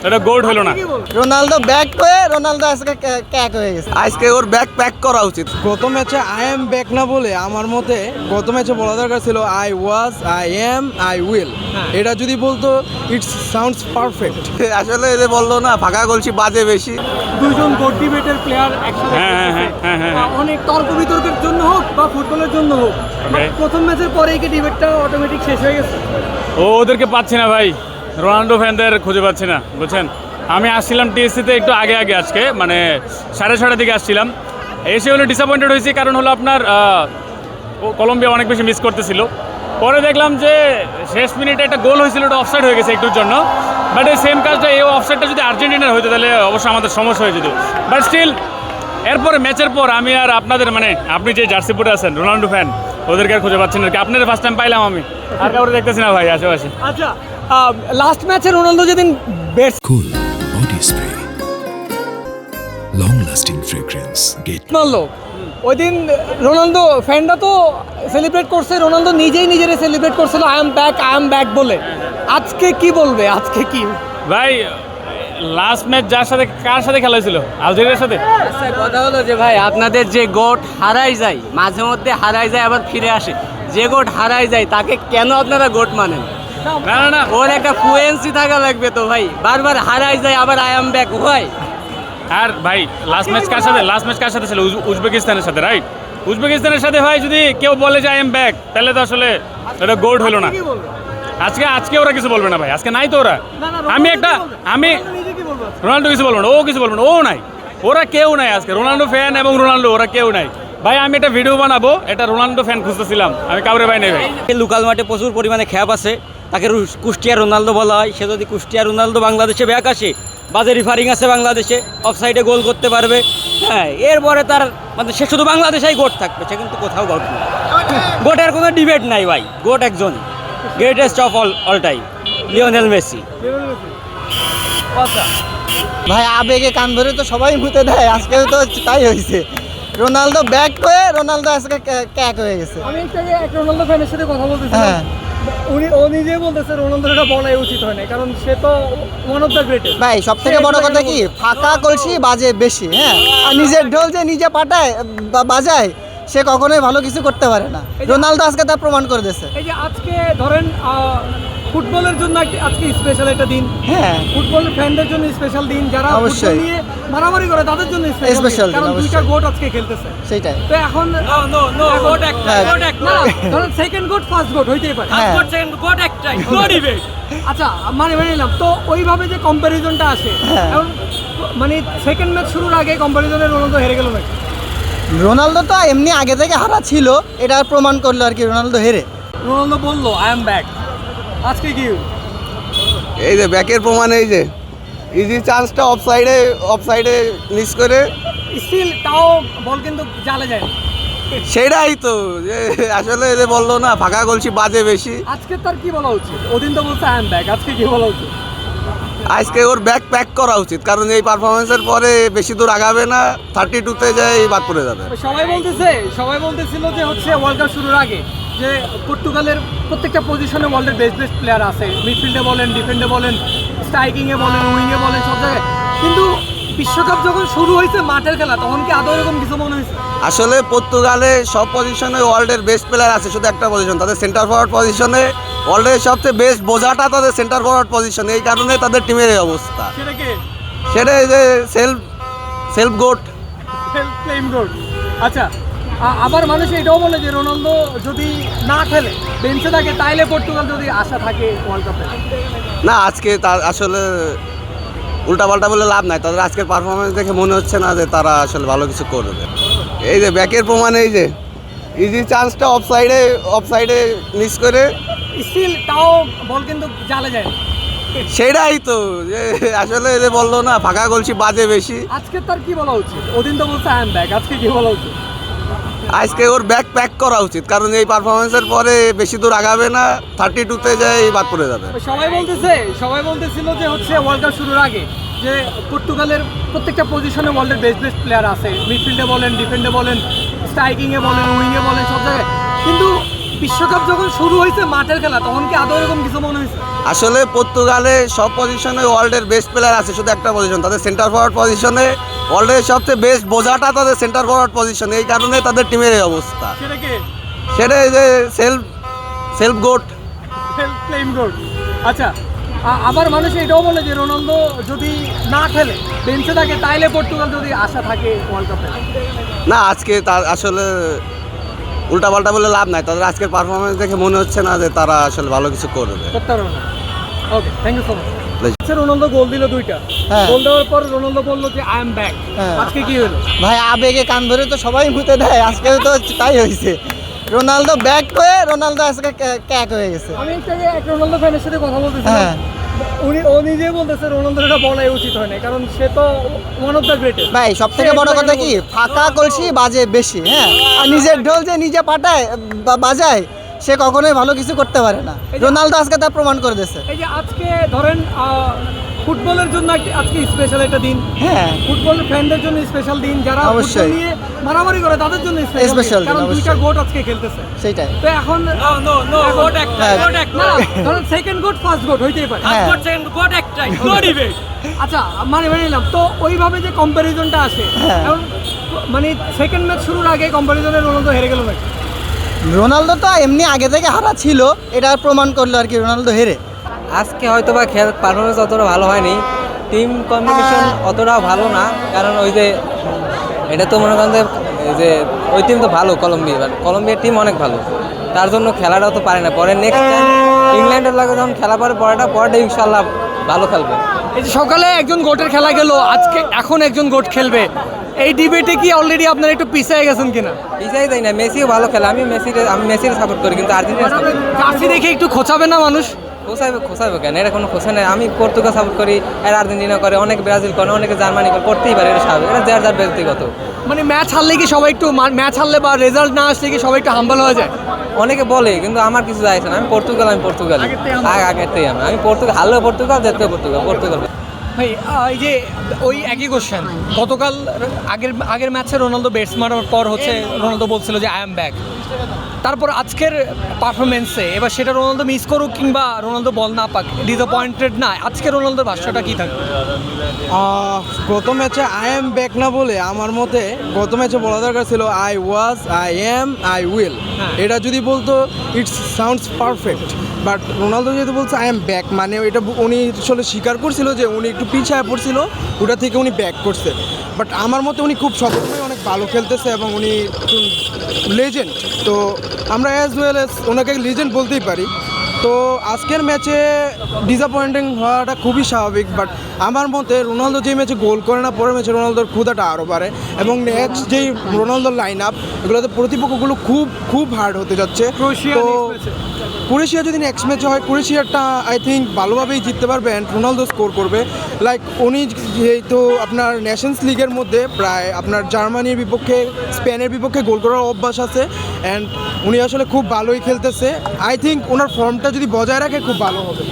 এটা গোল্ড হলো না। রোনালদো ব্যাক হয়ে রোনালদো আজকে ক্যাক হয়ে গেছে। আজকে ওর ব্যাক প্যাক করা উচিত। গত ম্যাচে আই এম ব্যাক না বলে আমার মতে গত ম্যাচে বলা দরকার ছিল I was, I am, I will. এটা যদি বলতো ইটস সাউন্ডস পারফেক্ট। আসলে এদের বললো না ফাঁকা গলছি বাজে বেশি। দুজন গোট ডিবেটের প্লেয়ার একসাথে অনেক তর্ক বিতর্কের জন্য হোক বা ফুটবলের জন্য হোক, প্রথম ম্যাচের পরেই কি ডিবেটটা অটোমেটিক শেষ হয়ে গেছে? ওদেরকে পাচ্ছি না ভাই, রোনাল্ডো ফ্যানদের খুঁজে পাচ্ছি না, বুঝছেন। আমি আসছিলাম টিএসসিতে একটু আগে আজকে, মানে 6:30 দিকে আসছিলাম। এসে হলো ডিসঅ্যাপয়েন্টেড হয়েছি, কারণ হলো আপনার কলম্বিয়া অনেক বেশি মিস করতেছিল। পরে দেখলাম যে শেষ মিনিটে একটা গোল হয়েছিল, ওটা অফসাইড হয়ে গেছে একটুর জন্য। বাট এই সেম কাজটা, এই অফসাইডটা যদি আর্জেন্টিনার হতো তাহলে অবশ্যই আমাদের সমস্যা হয়ে যেত। বাট স্টিল এরপরে ম্যাচের পর আমি আর আপনাদের, মানে আপনি যে জার্সি পরে আছেন রোনাল্ডো ফ্যান, ওদেরকে আর খুঁজে পাচ্ছেন না। আপনাদের ফার্স্ট টাইম পাইলাম, আমি আর কাউকে দেখতেছি না ভাই আশেপাশে। আচ্ছা, লাস্ট ম্যাচে রোনালদো যেদিন best Cool body spray. Long lasting fragrance. Get মারলো, ওই দিন রোনালদো ফ্যানরা তো সেলিব্রেট করছে, রোনালদো নিজেই নিজেরে সেলিব্রেট করছিল আই এম ব্যাক বলে। আজকে কি বলবে? আজকে কি ভাই লাস্ট ম্যাচ কার সাথে খেলা হয়েছিল? আলজেরিয়ার সাথে। কথা হলো যে ভাই, আপনাদের যে গোট হারাই যায়, মাঝে মধ্যে হারাই যায় আবার ফিরে আসে, যে গোট হারাই যায় তাকে কেন আপনারা গোট মানেন? না না না, ওর একটা ফ্লুয়েন্সি থাকা লাগবে তো ভাই, বারবার হারাই যায় আবার আই এম ব্যাক হয়। আর ভাই লাস্ট ম্যাচ কার সাথে ছিল? উজবেকিস্তানের সাথে, রাইট? উজবেকিস্তানের সাথে ভাই যদি কেউ বলে যে আই এম ব্যাক, তাহলে তো আসলে এটা গোল্ড হলো না। আজকে ওরা কিছু বলবে না ভাই, আজকে নাই তো ওরা। আমি রোনাল্ডো কিছু বলবো না, ও কিছু বলবো না, ও নাই, ওরা কেউ নাই আজকে। রোনাল্ডো ফ্যান এবং রোনাল্ডো ওরা কেউ নাই ভাই। আমি একটা ভিডিও বানাবো, এটা রোনাল্ডো ফ্যান খুঁজতেছিলাম, আমি কাউরে ভাই নেই ভাই। লোকাল মাঠে প্রচুর পরিমাণে খ্যাপ আছে, তাকে কুষ্টিয়া রোনালদো বলা হয়। সে যদি কুষ্টিয়া রোনালদো বাংলাদেশে ব্যাক আসে, বাজে রিফারিং আছে বাংলাদেশে, অফসাইডে গোল করতে পারবে, হ্যাঁ, এরপরে তার মানে সে শুধু বাংলাদেশেই গোট থাকবে, সে কিন্তু কোথাও গোট না। গোটের কোনো ডিবেট নাই ভাই, গোট একজন, greatest of all time, Lionel Messi. ভাই আবেগে কান ধরে তো সবাই মুতে দেয়, আজকে তো তাই হয়েছে। রোনালদো ব্যাক হয়ে রোনালদো আজকে ক্যাক হয়ে গেছে। আমি এক রোনালদো ফ্যানের সাথে কথা বলতেছিলাম, হ্যাঁ, ও নিজেই বলতেছে রোনালদোর এটা বলাই উচিত হয় না, কারণ সে তো ওয়ান অফ দ্য গ্রেটেস্ট। ভাই সব থেকে বড় কথা কি, ফাঁকা কলসি বাজে বেশি। হ্যাঁ, আর নিজের ঢোল যে নিজে পাঠায় বা বাজায়, সে কখনোই ভালো কিছু করতে পারে না। রোনালদো আজকে তা প্রমাণ করে দিয়েছে। এই যে আজকে ধরেন ফুটবলের জন্য আজকে স্পেশাল একটা দিন, হ্যাঁ, ফুটবল ফ্যানদের জন্য স্পেশাল দিন, যারা অবশ্যই ফুটবল নিয়ে মারামারি করে তাদের জন্য স্পেশাল স্পেশাল, কারণ দিন, দুইটা অবশ্যই। গোট আজকে খেলতেছে। সেইটাই। তো এখন ধরেন সেকেন্ড গোট ফার্স্ট গোট হইতেই পারে, হ্যাঁ। আচ্ছা মানে নিলাম তো, ওইভাবে যে কম্প্যারিজনটা আসে, হ্যাঁ। এখন মানে সেকেন্ড ম্যাচ শুরুর আগে কম্প্যারিজনে রোনালদো হেরে গেল নাকি? রোনালদো তো এমনি আগে থেকে হারা ছিল, এটা প্রমাণ করলো আর কি রোনালদো হেরে। রোনালদো বললো আই এম ব্যাক, আজকে কি? এই যে ব্যাকের প্রমাণ, এই যে ইজি চান্সটা অফসাইডে মিস করে, স্টিল তাও বল কিন্তু জালে যায়। সেটাই তো যে আসলে এদের বললো না ফাঁকা গলছি বাজে বেশি। আজকে তার কি বলা উচিত? ওদিন তো বলছে আই এম ব্যাক, আজকে কি বলা উচিত? আজকে ওর ব্যাক প্যাক করা উচিত, কারণ এই পারফরমেন্সের পরে বেশি দূর আগাবে না, 32-তে যাই বাদ পড়ে যাবে। সবাই বলতেছিল যে হচ্ছে ওয়ার্ল্ড কাপ শুরুর আগে যে পর্তুগালের প্রত্যেকটা পজিশনে ওয়ার্ল্ডের বেস্ট প্লেয়ার আছে, মিডফিল্ডে বলেন, ডিফেন্ডে বলেন, স্ট্রাইকিংয়ে বলেন, উইংয়ে বলেন, সব জায়গায়। কিন্তু বিশ্বকাপ যখন শুরু হয়েছে মাঠের খেলা, তখন কি আদৌ এরকম কিছু মনে হয়েছে? আসলে পর্তুগালে সব পজিশনে ওয়ার্ল্ডের বেস্ট প্লেয়ার আছে, শুধু একটা পজিশন, তাদের সেন্টার ফরওয়ার্ড পজিশনে ওয়ার্ল্ডের সবচেয়ে বেস্ট বোঝাটা তাদের সেন্টার ফরওয়ার্ড পজিশনে, এই কারণে তাদের টিমের এই অবস্থা। সেটা এই যে সেলফ গোট, প্লেইং গোট। আচ্ছা, আবার মানুষ এটাও বলে যে রোনালদো যদি না খেলে, বেঞ্চে থাকে, তাইলে পর্তুগাল যদি আশা থাকে ওয়ার্ল্ড কাপে। না, আজকে তার আসলে উল্টাপাল্টা বলে লাভ নাই, তাদের আজকের পারফরমেন্স দেখে মনে হচ্ছে না যে তারা আসলে ভালো কিছু করবে। এই যে ব্যাকের প্রমাণ, এই যে ইজি চান্সটা অফসাইডে মিস করে, স্টিল তাও বল কিন্তু জালে যায়। সেটাই তো যে আসলে এদের বললো না ফাঁকা গলছি বাজে বেশি। আজকে তার কি বলা উচিত? ওদিন তো বলছে আই এম ব্যাক, আজকে কি বলা উচিত? আজকে ওর ব্যাক প্যাক করা উচিত, কারণ এই পারফরমেন্সের পরে বেশি দূর আগাবে না, 32-তে যাই বাদ পড়ে যাবে। সবাই বলতেছিল যে হচ্ছে ওয়ার্ল্ড কাপ শুরুর আগে যে পর্তুগালের প্রত্যেকটা পজিশনে ওয়ার্ল্ডের বেস্ট প্লেয়ার আছে, মিডফিল্ডে বলেন, ডিফেন্ডে বলেন, স্ট্রাইকিংয়ে বলেন, উইংয়ে বলেন, সব জায়গায়। কিন্তু বিশ্বকাপ যখন শুরু হয়েছে মাঠের খেলা, তখন কি আদৌ এরকম কিছু মনে হয়েছে? আসলে পর্তুগালে সব পজিশনে ওয়ার্ল্ডের বেস্ট প্লেয়ার আছে, শুধু একটা পজিশন তাদের সেন্টার ফরওয়ার্ড পজিশনে ওয়ার্ল্ডের সবচেয়ে বেস্ট বোঝাটা তাদের সেন্টার ফরওয়ার্ড পজিশনে, এই কারণে তাদের টিমের এই অবস্থা। সেটা কি সেটা এই যে সেলফ গোট। প্লেইং গোল। আচ্ছা, আবার মানুষ এটাও বলে যে রোনালদো যদি না খেলে বেঞ্চে থাকে তাইলে পর্তুগাল যদি আশা থাকে ওয়ার্ল্ড কাপে। না, আজকে তার আসলে উল্টাপাল্টা বলে লাভ নাই, তাদের আজকের পারফরমেন্স দেখে মনে হচ্ছে না যে তারা আসলে ভালো কিছু করবে। করতে পারবে না। ওকে, থ্যাংক ইউ সো মাচ। আচ্ছা, রোনালদো গোল দিল 2টা। হ্যাঁ। গোল দেওয়ার পর রোনালদো বললো যে আই এম ব্যাক। হ্যাঁ। আজকে কি হলো? ভাই আবেগে কান ধরে তো সবাই মুতে দেয়, আজকে তো তাই হয়েছে। রোনালদো ব্যাক হয়ে রোনালদো আজকে ক্যাক হয়ে গেছে। আমি একটু আগে এক রোনালদো ফ্যানের সাথে কথা বলতেছিলাম। হ্যাঁ। ও নিজেই বলতেছে রোনালদোর এটা বলাই উচিত হয় না, কারণ সে তো ওয়ান অফ দ্য গ্রেটেস্ট। ভাই সব থেকে বড় কথা কি, ফাঁকা কলসি বাজে বেশি। হ্যাঁ, আর নিজের ঢোল যে নিজে পাঠায় বা বাজায় সে কখনোই ভালো কিছু করতে পারে না। রোনালদো আজকে তা প্রমাণ করে দিয়েছে। এই যে আজকে ধরেন ফুটবলের জন্য আজকে স্পেশাল একটা দিন। হ্যাঁ, ফুটবল ফ্যানদের জন্য স্পেশাল দিন, যারা ফুটবল অবশ্যই। নিয়ে মারামারি করে তাদের জন্য Special স্পেশাল দিন, কারণ অবশ্যই। দুইটা গোট আজকে খেলতেছে। সেইটাই। তো এখন নো গোট একটা হ্যাঁ। গোট একটা না, ধরেন সেকেন্ড গোট ফার্স্ট গোট হইতেই পারে। হ্যাঁ। গোট একটাই নো ডিবেট। আচ্ছা, মানে নিলাম তো ওইভাবে যে কম্প্যারিজনটা আসে, হ্যাঁ। এখন মানে সেকেন্ড ম্যাচ শুরুর আগে কম্প্যারিজনে রোনালদো হেরে গেল নাকি? রোনালদো তো এমনি আগে থেকে হারা ছিল, এটা প্রমাণ করলো আর কি রোনালদো হেরে। আজকে হয়তো বা খেল পারফরমেন্স অতটা ভালো হয়নি, টিম কম্বিনেশন অতটাও ভালো না, কারণ ওই যে এটা তো মনে করেন যে ওই টিম তো ভালো কলম্বিয়া, বাট কলম্বিয়ার টিম অনেক ভালো, তার জন্য খেলাটাও তো পারে না। পরে নেক্সট টাইম ইংল্যান্ডের লাগে যখন খেলা পরেটা ইনশাল্লাহ ভালো খেলবে। এই যে সকালে একজন গোটের খেলা গেল, আজকে এখন একজন গোট খেলবে, এই ডিবেটে কি অলরেডি আপনারা একটু পিছিয়ে গেছেন কিনা? পিছাই দেয় না, মেসিও ভালো খেলে, আমি মেসির সাপোর্ট করি, কিন্তু আর্জেন্টিনা জার্সি দেখে একটু খোঁচাবে না মানুষ? খোঁচাবে কেন, এটা কোনো খোঁচা নেই। আমি পর্তুগাল সাপোর্ট করি, আর আর্জেন্টিনা করে, অনেকে ব্রাজিল করে, অনেকে জার্মানি করে, করতেই পারে, এটা স্বাভাবিক, এটা যার ব্যক্তিগত। মানে ম্যাচ হারলে কি সবাই একটু, ম্যাচ হারলে বা রেজাল্ট না আসলে কি সবাই একটু হাম্বল হয়ে যায়? অনেকে বলে, কিন্তু আমার কিছু যায় আসে না। আমি পর্তুগাল আগেরতেই আমি পর্তুগাল, হারলেও পর্তুগাল, জিতলেও পর্তুগাল। ভাই এই যে ওই একই কোশ্চেন, গতকাল আগের ম্যাচে রোনালদো বেটস মারার পর হচ্ছে রোনালদো বলছিল যে আই এম ব্যাক। তারপর আজকের পারফরমেন্সে এবার সেটা রোনালদো মিস করুক কিংবা রোনালদো বল না পাক, ডিসঅ্যাপয়েন্টেড না, আজকে রোনালদোর ভাষ্যটা কি থাকবে? গত ম্যাচে আই এম ব্যাক না বলে আমার মতে গত ম্যাচে বলা দরকার ছিল I was, I am, I will. এটা যদি বলতো it's sounds perfect, but Ronaldo যেহেতু বলছে আই এম ব্যাক, মানে এটা উনি আসলে স্বীকার করছিল যে উনি একটু পিছিয়ে পড়ছিল, ওটা থেকে উনি ব্যাক করছে। বাট আমার মতে উনি খুব সবসময় অনেক ভালো খেলতেছে এবং উনি লেজেন্ড, তো আমরা অ্যাজ ওয়েল অ্যাজ ওনাকে লেজেন্ড বলতেই পারি। তো আজকের ম্যাচে ডিসঅ্যাপয়েন্টিং হওয়াটা খুবই স্বাভাবিক, বাট আমার মতে রোনালদো যে ম্যাচে গোল করে না, পরের ম্যাচে রোনালদোর ক্ষুধাটা আরও বাড়ে, এবং নেক্সট যেই রোনালদোর লাইন আপ, এগুলোতে প্রতিপক্ষগুলো খুব হার্ড হতে যাচ্ছে। তো ক্রোয়েশিয়া যদি নেক্সট ম্যাচে হয়, ক্রোয়েশিয়াটা আই থিঙ্ক ভালোভাবেই জিততে পারবে অ্যান্ড রোনালদো স্কোর করবে। লাইক উনি যেহেতু আপনার নেশনস লিগের মধ্যে প্রায় আপনার জার্মানির বিপক্ষে, স্পেনের বিপক্ষে গোল করার অভ্যাস আছে, অ্যান্ড উনি আসলে খুব ভালোই খেলতেছে। আই থিঙ্ক ওনার ফর্মটা যদি বজায় রাখে খুব ভালো হবে।